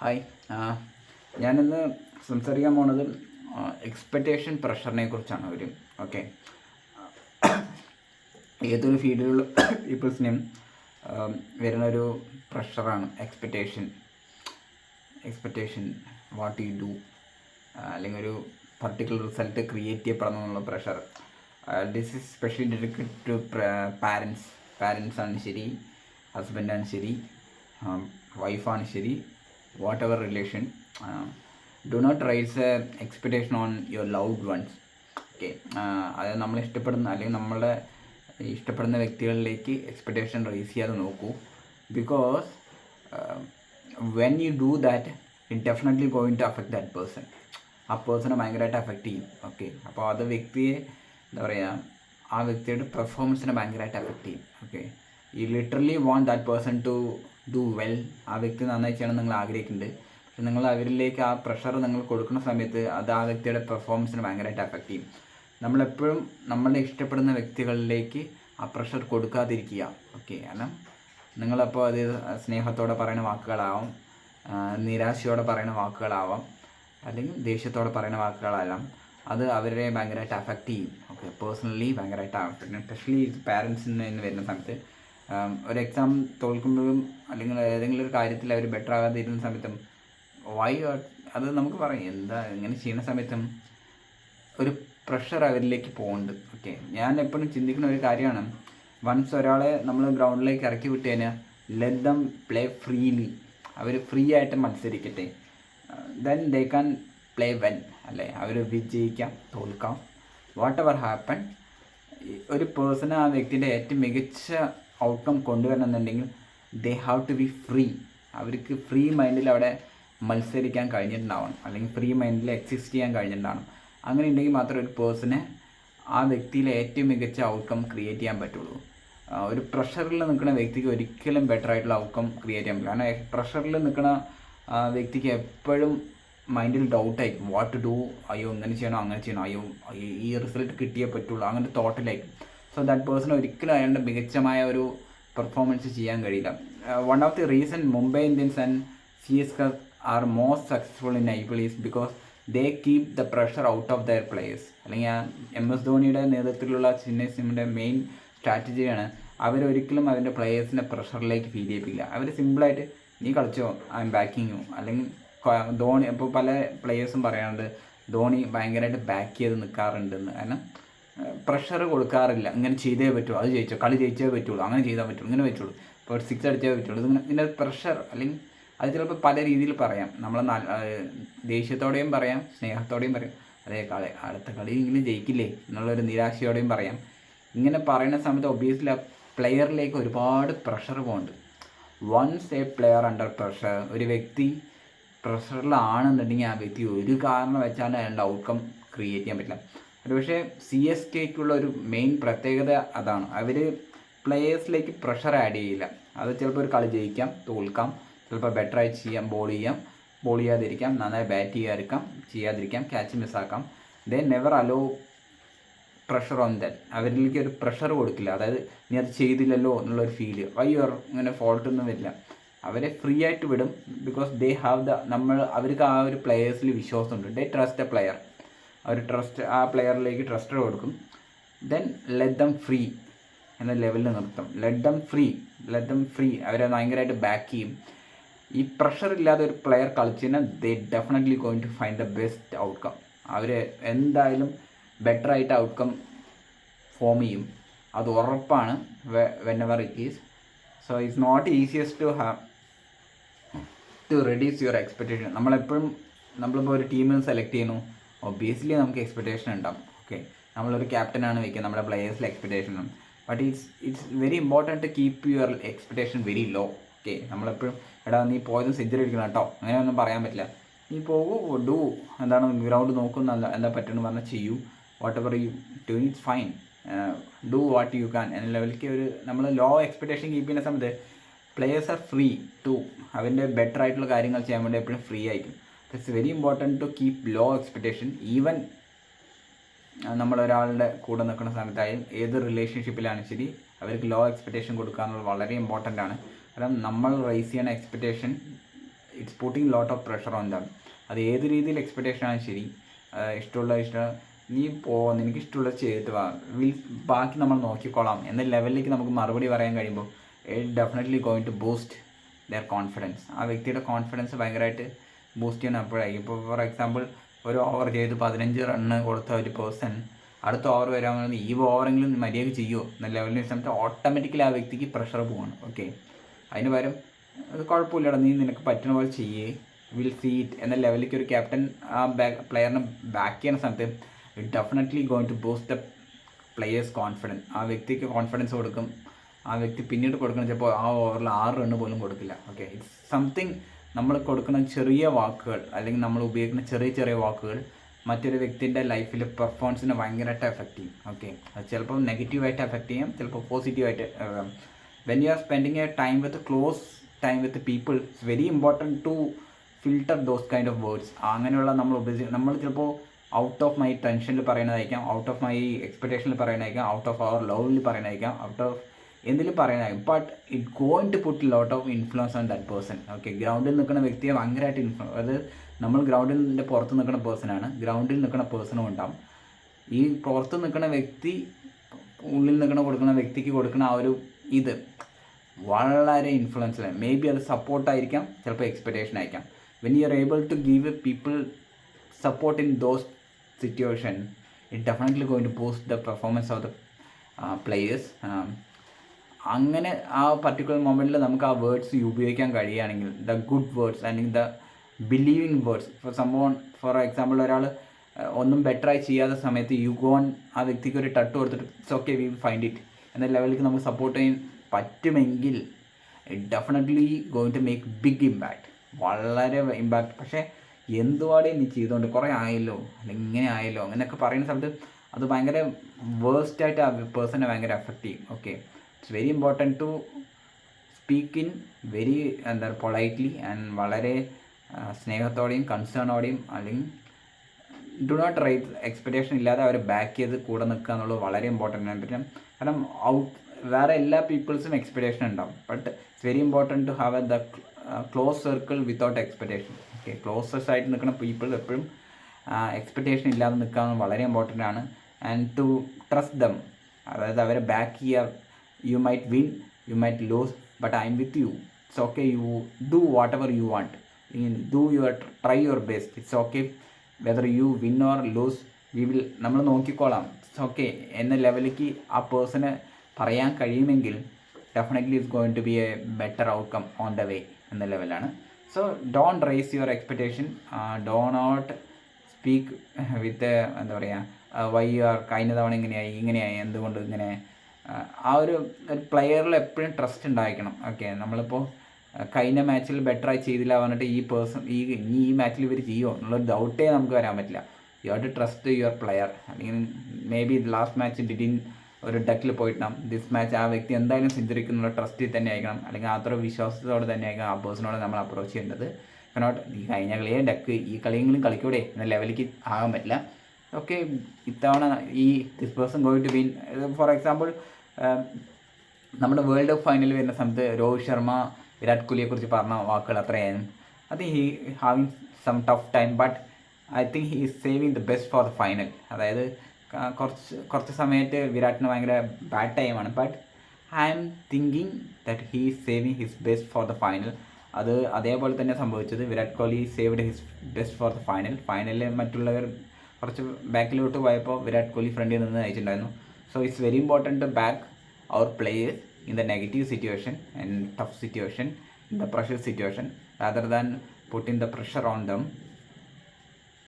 Hi. ഞാനിന്ന് സംസാരിക്കാൻ പോണത് എക്സ്പെക്റ്റേഷൻ പ്രഷറിനെ കുറിച്ചാണ്. ഓക്കെ, ഏതൊരു ഫീൽഡിലുള്ള പീപ്പിൾസിനും വരുന്നൊരു പ്രഷറാണ് എക്സ്പെക്റ്റേഷൻ വാട്ട് യു ഡു, അല്ലെങ്കിൽ ഒരു പർട്ടിക്കുലർ റിസൾട്ട് ക്രിയേറ്റ് ചെയ്യപ്പെടണമെന്നുള്ള pressure. This is specially dedicated to പാരൻസാണ് ശരി, ഹസ്ബൻഡാണ് ശരി, വൈഫാണ് ശരി, whatever relation. Do not raise expectation on your loved ones. Okay, അത് നമ്മൾ ഇഷ്ടപ്പെടുന്ന അല്ലെങ്കിൽ നമ്മളുടെ ഇഷ്ടപ്പെടുന്ന വ്യക്തികളിലേക്ക് എക്സ്പെക്റ്റേഷൻ റൈസ് ചെയ്യാതെ നോക്കൂ. Because when you do that it definitely going to affect that person. ആ പേഴ്സണെ ഭയങ്കരമായിട്ട് അഫക്റ്റ് ചെയ്യും. ഓക്കെ, അപ്പോൾ അത് വ്യക്തിയെ എന്താ പറയുക, ആ വ്യക്തിയുടെ പെർഫോമൻസിനെ ഭയങ്കരമായിട്ട് അഫക്റ്റ് ചെയ്യും. Okay, you literally want that person to do well. ആ വ്യക്തി നന്നായി ചെയ്യണം നിങ്ങൾ ആഗ്രഹിക്കുന്നുണ്ട്. പക്ഷെ നിങ്ങൾ അവരിലേക്ക് ആ പ്രഷർ നിങ്ങൾ കൊടുക്കുന്ന സമയത്ത് അത് ആ വ്യക്തിയുടെ പെർഫോമൻസിനെ ഭയങ്കരമായിട്ട് അഫക്റ്റ് ചെയ്യും. നമ്മളെപ്പോഴും നമ്മളെ ഇഷ്ടപ്പെടുന്ന വ്യക്തികളിലേക്ക് ആ പ്രഷർ കൊടുക്കാതിരിക്കുക. ഓക്കെ, കാരണം നിങ്ങളപ്പോൾ അത് സ്നേഹത്തോടെ പറയുന്ന വാക്കുകളാവാം, നിരാശയോടെ പറയുന്ന വാക്കുകളാവാം, അല്ലെങ്കിൽ ദേഷ്യത്തോടെ പറയുന്ന വാക്കുകളാവാം. അത് അവരെ ഭയങ്കരമായിട്ട് അഫക്റ്റ് ചെയ്യും. ഓക്കെ, പേഴ്സണലി ഭയങ്കരമായിട്ട് അഫക്റ്റ് ചെയ്യും. എസ്പെഷ്യലി പാരൻസിന് വരുന്ന സമയത്ത് ഒരു എക്സാം തോൽക്കുമ്പോഴും അല്ലെങ്കിൽ ഏതെങ്കിലും ഒരു കാര്യത്തിൽ അവർ ബെറ്റർ ആകാതെ ഇരുന്ന സമയത്തും അത് നമുക്ക് പറയും എന്താ ഇങ്ങനെ ചെയ്യുന്ന സമയത്തും ഒരു പ്രഷർ അവരിലേക്ക് പോകുന്നുണ്ട്. ഓക്കെ, ഞാൻ എപ്പോഴും ചിന്തിക്കുന്ന ഒരു കാര്യമാണ്, വൺസ് ഒരാളെ നമ്മൾ ഗ്രൗണ്ടിലേക്ക് ഇറക്കി വിട്ട് കഴിഞ്ഞാൽ ലെറ്റ് ദം പ്ലേ ഫ്രീലി. അവർ ഫ്രീ ആയിട്ട് മത്സരിക്കട്ടെ. Then they can play well. അല്ലേ, അവർ വിജയിക്കാം, തോൽക്കാം, വാട്ട് എവർ ഹാപ്പൺ. ഒരു പേഴ്സണ് ആ വ്യക്തിൻ്റെ ഏറ്റവും മികച്ച ഔട്ട്കം കൊണ്ടുവരണമെന്നുണ്ടെങ്കിൽ they have to be free. അവർക്ക് ഫ്രീ മൈൻഡിൽ അവിടെ മത്സരിക്കാൻ കഴിഞ്ഞിട്ടുണ്ടാവണം, അല്ലെങ്കിൽ ഫ്രീ മൈൻഡിൽ എക്സിസ്റ്റ് ചെയ്യാൻ കഴിഞ്ഞിട്ടുണ്ടാവണം. അങ്ങനെ ഉണ്ടെങ്കിൽ മാത്രമേ ഒരു പേഴ്സണെ ആ വ്യക്തിയിലെ ഏറ്റവും മികച്ച ഔട്ട്കം ക്രിയേറ്റ് ചെയ്യാൻ പറ്റുള്ളൂ. ഒരു പ്രഷറിൽ നിൽക്കുന്ന വ്യക്തിക്ക് ഒരിക്കലും ബെറ്റർ ആയിട്ടുള്ള ഔട്ട്കം ക്രിയേറ്റ് ചെയ്യാൻ പറ്റില്ല. കാരണം പ്രഷറിൽ നിൽക്കുന്ന വ്യക്തിക്ക് എപ്പോഴും മൈൻഡിൽ ഡൗട്ടായിരിക്കും, വാട്ട് ടു ഡു. അയ്യോ ഇങ്ങനെ ചെയ്യണോ അങ്ങനെ ചെയ്യണോ, അയ്യോ ഈ റിസൾട്ട് കിട്ടിയേ പറ്റുള്ളൂ, അങ്ങനത്തെ തോട്ടിലായിരിക്കും. സോ ദാറ്റ് പേഴ്സൺ ഒരിക്കലും അയാളുടെ മികച്ചമായ ഒരു പെർഫോമൻസ് ചെയ്യാൻ കഴിയില്ല. One of the reason Mumbai Indians and CSK are most successful in IPL is because they keep the pressure out of their players. അല്ലെങ്കിൽ MS ധോണിയുടെ നേതൃത്വത്തിലുള്ള ചെന്നൈ സിമിൻ്റെ മെയിൻ സ്ട്രാറ്റജിയാണ് അവരൊരിക്കലും അതിൻ്റെ പ്ലേയേഴ്സിൻ്റെ പ്രഷറിലേക്ക് ഫീൽ ചെയ്യിപ്പിക്കില്ല. അവർ സിമ്പിളായിട്ട് നീ കളിച്ചോ, ഐ എം ബാക്കിങ് യു. അല്ലെങ്കിൽ ധോണി, ഇപ്പോൾ പല പ്ലേയേഴ്സും പറയാറുണ്ട് ധോണി ഭയങ്കരമായിട്ട് ബാക്ക് ചെയ്ത് നിൽക്കാറുണ്ടെന്ന്. കാരണം പ്രഷർ കൊടുക്കാറില്ല. ഇങ്ങനെ ചെയ്തേ പറ്റുള്ളൂ, അത് ജയിച്ചോ, കളി ജയിച്ചേ പറ്റുള്ളൂ, അങ്ങനെ ചെയ്താൽ പറ്റുള്ളൂ, ഇങ്ങനെ പറ്റുള്ളൂ, ഇപ്പോൾ 6 അടിച്ചേ പറ്റുള്ളൂ. ഇങ്ങനെ പ്രഷർ, അല്ലെങ്കിൽ അത് ചിലപ്പോൾ പല രീതിയിൽ പറയാം. നമ്മൾ ദേഷ്യത്തോടെയും പറയാം, സ്നേഹത്തോടെയും പറയാം, അതേ അടുത്ത കളിയെങ്കിലും ജയിക്കില്ലേ എന്നുള്ളൊരു നിരാശയോടെയും പറയാം. ഇങ്ങനെ പറയുന്ന സമയത്ത് ഒബ്വിയസ്ലി ആ പ്ലെയറിലേക്ക് ഒരുപാട് പ്രഷർ പോകുന്നുണ്ട്. Once a player under pressure, ഒരു വ്യക്തി പ്രഷറിലാണെന്നുണ്ടെങ്കിൽ ആ വ്യക്തി ഒരു കാരണം വെച്ചാൽ അയാളുടെ ഔട്ട്കം ക്രിയേറ്റ് ചെയ്യാൻ പറ്റില്ല. ഒരുപക്ഷെ CSKക്കുള്ള ഒരു മെയിൻ പ്രത്യേകത അതാണ്, അവർ പ്ലെയേഴ്സിലേക്ക് പ്രഷർ ആഡ് ചെയ്യില്ല. അത് ചിലപ്പോൾ ഒരു കളി ജയിക്കാം, തോൽക്കാം, ചിലപ്പോൾ ബെറ്ററായി ചെയ്യാം, ബോൾ ചെയ്യാതിരിക്കാം, നന്നായി ബാറ്റ് ചെയ്യാതിരിക്കാം, ക്യാച്ച് മിസ്സാക്കാം. They never allow pressure on that. അവരിലേക്ക് ഒരു പ്രഷർ കൊടുക്കില്ല. അതായത് നീ അത് ചെയ്തില്ലല്ലോ എന്നുള്ളൊരു ഫീല്, ഇങ്ങനെ ഫോൾട്ടൊന്നും വരില്ല. അവരെ ഫ്രീ ആയിട്ട് വിടും. ബിക്കോസ് ദേ ഹാവ് അവർക്ക് ആ ഒരു പ്ലെയേഴ്സിൽ വിശ്വാസമുണ്ട്. ദേ ട്രസ്റ്റ് എ പ്ലെയർ. അവർ ആ പ്ലെയറിലേക്ക് ട്രസ്റ്റ് കൊടുക്കും. ദെൻ ലെറ്റ് ദം ഫ്രീ എന്ന ലെവലിൽ നിർത്തും. Let them free. അവരെ ഭയങ്കരമായിട്ട് ബാക്ക് ചെയ്യും. ഈ പ്രഷർ ഇല്ലാതെ ഒരു പ്ലെയർ കളിച്ചാൽ they definitely going to find the best outcome. അവർ എന്തായാലും ബെറ്ററായിട്ട് ഔട്ട്കം ഫോം ചെയ്യും, അത് ഉറപ്പാണ്. Whenever it is. So it's not easiest to reduce your expectation. നമ്മളിപ്പോൾ ഒരു ടീമിൽ സെലക്ട് ചെയ്യുന്നു, ഒബ്വിയസ്ലി നമുക്ക് എക്സ്പെക്റ്റേഷൻ ഉണ്ടാവും. ഓക്കെ, നമ്മളൊരു ക്യാപ്റ്റനാണ് വയ്ക്കുക, നമ്മുടെ പ്ലെയേഴ്സിൽ എക്സ്പെക്റ്റേഷൻ ഉണ്ട്. But it's very important to keep your expectation very low. Okay, നമ്മളെപ്പോഴും എടാ നീ പോയതും സെഞ്ചുറി അടിക്കണം കേട്ടോ, അങ്ങനെയൊന്നും പറയാൻ പറ്റില്ല. നീ പോകൂ, ഡു, എന്താണ് ഗ്രൗണ്ട് നോക്കുന്നല്ല, എന്താ പറ്റുമെന്ന് പറഞ്ഞാൽ ചെയ്യൂ. Whatever you do it's fine. Do what you can എന്ന ലെവലിലേക്ക് നമ്മൾ ലോ എക്സ്പെക്റ്റേഷൻ കീപ്പ് ചെയ്യുന്ന സമയത്ത് പ്ലേയേഴ്സ് ആർ ഫ്രീ ടു അവൻ്റെ ബെറ്റർ ആയിട്ടുള്ള കാര്യങ്ങൾ ചെയ്യാൻ വേണ്ടി എപ്പോഴും ഫ്രീ ആയിരിക്കും. It's very important to keep low expectation. Even നമ്മളൊരാളുടെ കൂടെ നിൽക്കുന്ന സമയത്തായാലും ഏത് റിലേഷൻഷിപ്പിലാണ് ശരി, അവർക്ക് ലോ എക്സ്പെക്റ്റേഷൻ കൊടുക്കുക എന്നുള്ളത് വളരെ ഇമ്പോർട്ടൻ്റ് ആണ്. കാരണം നമ്മൾ റൈസ് ചെയ്യുന്ന expectation it's putting lot of pressure on them. അത് ഏത് രീതിയിൽ എക്സ്പെക്റ്റേഷൻ ആണ് ശരി, ഇഷ്ടം നീ നിനക്ക് ഇഷ്ടമുള്ളത് ചെയ്തിട്ട് വാ, ബാക്കി നമ്മൾ നോക്കിക്കോളാം എന്ന ലെവലിലേക്ക് നമുക്ക് മറുപടി പറയാൻ കഴിയുമ്പോൾ it definitely going to boost their confidence. ആ വ്യക്തിയുടെ കോൺഫിഡൻസ് ഭയങ്കരമായിട്ട് ബൂസ്റ്റ് ചെയ്യണം അപ്പോഴായിരിക്കും. ഇപ്പോൾ ഫോർ എക്സാമ്പിൾ ഒരു ഓവർ ചെയ്ത് 15 റണ്ണ് കൊടുത്ത ഒരു പേഴ്സൺ അടുത്ത ഓവർ വരാൻ പറയുന്നത് ഈ ഓവറെങ്കിലും മര്യാദ ചെയ്യുമോ എന്ന ലെവലിന് സമയത്ത് ഓട്ടോമാറ്റിക്കലി ആ വ്യക്തിക്ക് പ്രഷർ പോവാണ്. ഓക്കെ, അതിന് പകരം അത് കുഴപ്പമില്ലടാ, നീ നിനക്ക് പറ്റുന്ന പോലെ ചെയ്യേ, വിൽ സീ ഇറ്റ് എന്ന ലെവലിലേക്ക് ഒരു ക്യാപ്റ്റൻ ആ പ്ലെയറിനെ ബാക്ക് ചെയ്യുന്ന സമയത്ത് it definitely going to boost the player's confidence. ആ വ്യക്തിക്ക് കോൺഫിഡൻസ് കൊടുക്കും. ആ വ്യക്തി പിന്നീട് കൊടുക്കണം ചിലപ്പോൾ ആ ഓവറിൽ 6 റണ്ണ് പോലും കൊടുക്കില്ല. Okay, it's something. നമ്മൾ കൊടുക്കുന്ന ചെറിയ വാക്കുകൾ അല്ലെങ്കിൽ നമ്മൾ ഉപയോഗിക്കുന്ന ചെറിയ ചെറിയ വാക്കുകൾ മറ്റൊരു വ്യക്തിൻ്റെ ലൈഫിൽ പെർഫോമൻസിനെ ഭയങ്കരമായിട്ട് എഫക്റ്റ് ചെയ്യും. ഓക്കെ, അത് ചിലപ്പോൾ നെഗറ്റീവായിട്ട് എഫക്റ്റ് ചെയ്യാം, ചിലപ്പോൾ പോസിറ്റീവായിട്ട്. When you are spending a time with close time with people, it's very important to filter those kind of words. അങ്ങനെയുള്ള നമ്മൾ ചിലപ്പോൾ ഔട്ട് ഓഫ് മൈ ടെൻഷനിൽ പറയുന്നതായിരിക്കാം, ഔട്ട് ഓഫ് മൈ എക്സ്പെക്റ്റേഷനിൽ പറയുന്നതായിരിക്കാം, ഔട്ട് ഓഫ് അവർ ലവിൽ പറയുന്നതായിരിക്കാം, ഔട്ട് ഓഫ് എന്തിലും പറയുന്നതായിരിക്കും. But it going to put lot of influence on that person. Okay, ഗ്രൗണ്ടിൽ നിൽക്കുന്ന വ്യക്തിയെ ഭയങ്കരമായിട്ട് അത് നമ്മൾ ഗ്രൗണ്ടിൻ്റെ പുറത്ത് നിൽക്കുന്ന പേഴ്സണാണ്, ഗ്രൗണ്ടിൽ നിൽക്കുന്ന പേഴ്സണും ഉണ്ടാവും. ഈ പുറത്ത് നിൽക്കുന്ന വ്യക്തി ഉള്ളിൽ കൊടുക്കുന്ന വ്യക്തിക്ക് കൊടുക്കുന്ന ആ ഒരു ഇത് വളരെ ഇൻഫ്ലുവൻസ്. മേ ബി അത് സപ്പോർട്ടായിരിക്കാം, ചിലപ്പോൾ എക്സ്പെക്റ്റേഷൻ ആയിരിക്കാം. When you are able to give people support in those situation, it definitely going to boost the performance of the players. അങ്ങനെ ആ പർട്ടിക്കുലർ മൊമെൻറ്റിൽ നമുക്ക് ആ വേർഡ്സ് ഉപയോഗിക്കാൻ കഴിയുകയാണെങ്കിൽ, ദ ഗുഡ് വേർഡ്സ് അല്ലെങ്കിൽ the believing words. For example ഒരാൾ ഒന്നും ബെറ്ററായി ചെയ്യാത്ത സമയത്ത് യു ഗോൺ ആ വ്യക്തിക്ക് ഒരു ടട്ട് കൊടുത്തിട്ട് it's okay we find it എന്ന ലെവലിലേക്ക് നമുക്ക് സപ്പോർട്ട് ചെയ്യാൻ പറ്റുമെങ്കിൽ it definitely going to make big impact, വളരെ ഇമ്പാക്റ്റ്. പക്ഷേ എന്തുപാടെ നീ ചെയ്തുകൊണ്ട് കുറേ ആയല്ലോ അല്ലെങ്കിൽ ഇങ്ങനെ ആയല്ലോ അങ്ങനെയൊക്കെ പറയുന്ന സമയത്ത് അത് ഭയങ്കര വേഴ്സ്റ്റായിട്ട് ആ പേഴ്സണെ ഭയങ്കര എഫക്റ്റ് ചെയ്യും. Okay, it's very important to speak in very politely and വളരെ സ്നേഹത്തോടെയും കൺസേണോടെയും, അല്ലെങ്കിൽ ഡു നോട്ട് റൈറ്റ് എക്സ്പെക്റ്റേഷൻ ഇല്ലാതെ അവരെ ബാക്ക് ചെയ്ത് കൂടെ നിൽക്കുക എന്നുള്ളത് വളരെ ഇമ്പോർട്ടൻ്റ് ആണ്. പിന്നെ കാരണം വേറെ എല്ലാ പീപ്പിൾസും എക്സ്പെക്റ്റേഷൻ ഉണ്ടാവും, but it's very important to have the close circle without expectation. Okay, closest ആയിട്ട് നിൽക്കുന്ന പീപ്പിൾ എപ്പോഴും എക്സ്പെക്റ്റേഷൻ ഇല്ലാതെ നിൽക്കുക വളരെ ഇമ്പോർട്ടൻ്റ് ആണ്. ആൻഡ് ടു ട്രസ്റ്റ് ദം, അതായത് അവരെ ബാക്ക് ചെയ്യുക. You might win, you might lose, but I M with you. It's okay, you do whatever you want, try your best. It's okay whether you win or lose, നമ്മൾ നോക്കിക്കോളാം, it's okay എന്ന ലെവലിലേക്ക് ആ പേഴ്സണ് പറയാൻ കഴിയുമെങ്കിൽ definitely it's going to be a better outcome on the way എന്ന ലെവലാണ്. So don't raise your expectation, do not speak with എന്താ പറയുക വൈ യു ആർ കഴിഞ്ഞ തവണ ഇങ്ങനെയായി എന്തുകൊണ്ട് ഇങ്ങനെ. ആ ഒരു പ്ലെയറിൽ എപ്പോഴും ട്രസ്റ്റ് ഉണ്ടായിരിക്കണം. ഓക്കെ, നമ്മളിപ്പോൾ കഴിഞ്ഞ മാച്ചിൽ ബെറ്ററായി ചെയ്തില്ല പറഞ്ഞിട്ട് ഈ മാച്ചിൽ ഇവർ ചെയ്യുമോ എന്നുള്ളൊരു ഡൗട്ടേ നമുക്ക് വരാൻ പറ്റില്ല. You have to trust your player. അല്ലെങ്കിൽ may be last match didn't ഒരു ഡക്കിൽ പോയിട്ടാം, ദിസ് മാച്ച് ആ വ്യക്തി എന്തായാലും സെഞ്ചുറിക്കുന്നുള്ള ട്രസ്റ്റിൽ തന്നെ ആയിരിക്കണം, അല്ലെങ്കിൽ അത്ര വിശ്വാസത്തോടെ തന്നെ ആയിരിക്കണം ആ പേഴ്സണോട് നമ്മൾ അപ്രോച്ച് ചെയ്യേണ്ടത്. കനോട്ട് ഈ കഴിഞ്ഞ കളിയെ ഡക്ക് ഈ കളിയെങ്കിലും കളിക്കൂടെ എന്ന ലെവലിലേക്ക് ആകാൻ പറ്റില്ല. ഓക്കെ, ഇത്തവണ this person going to win. For example നമ്മുടെ വേൾഡ് കപ്പ് ഫൈനൽ വരുന്ന സമയത്ത് രോഹിത് ശർമ്മ വിരാട് കോഹ്ലിയെക്കുറിച്ച് പറഞ്ഞ വാക്കുകൾ അത്രയായിരുന്നു. I think he having some tough time, but I think he is saving the best for the final. അതായത് കുറച്ച് സമയത്ത് വിരാട്ടിന് ഭയങ്കര ബാഡ് ടൈമാണ്, but I am thinking that he is saving his best for the final. അത് അതേപോലെ തന്നെ സംഭവിച്ചത്. Virat Kohli saved his best for the ഫൈനലിൽ മറ്റുള്ളവർ കുറച്ച് ബാക്കിലോട്ട് പോയപ്പോൾ വിരാട് കോഹ്ലി ഫ്രണ്ടിൽ നിന്ന് നയിച്ചിട്ടുണ്ടായിരുന്നു. So it's very important to back അവർ players in the negative situation and tough situation, in the pressure situation, rather than putting the pressure on them.